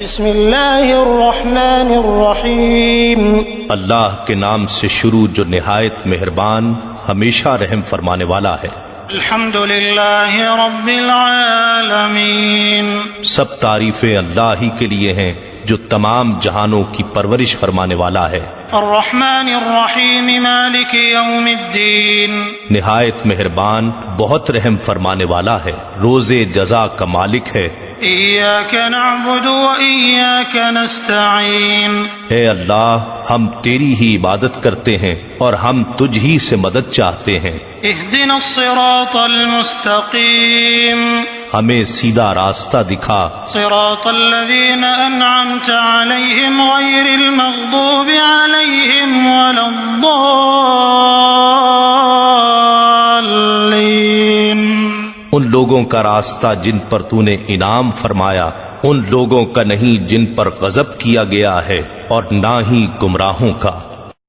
بسم اللہ الرحمن الرحیم اللہ کے نام سے شروع جو نہایت مہربان ہمیشہ رحم فرمانے والا ہے۔ الحمد للہ رب العالمین سب تعریفیں اللہ ہی کے لیے ہیں جو تمام جہانوں کی پرورش فرمانے والا ہے۔ الرحمن الرحیم مالک یوم الدین نہایت مہربان بہت رحم فرمانے والا ہے، روز جزا کا مالک ہے۔ ایاک نعبد و ایاک نستعین اے اللہ ہم تیری ہی عبادت کرتے ہیں اور ہم تجھ ہی سے مدد چاہتے ہیں۔ اہدنا الصراط المستقیم ہمیں سیدھا راستہ دکھا، صراط الذین انعمت علیہم غیر المغضوب علیہم ولا الضالین ان لوگوں کا راستہ جن پر تو نے انعام فرمایا، ان لوگوں کا نہیں جن پر غضب کیا گیا ہے، اور نہ ہی گمراہوں کا۔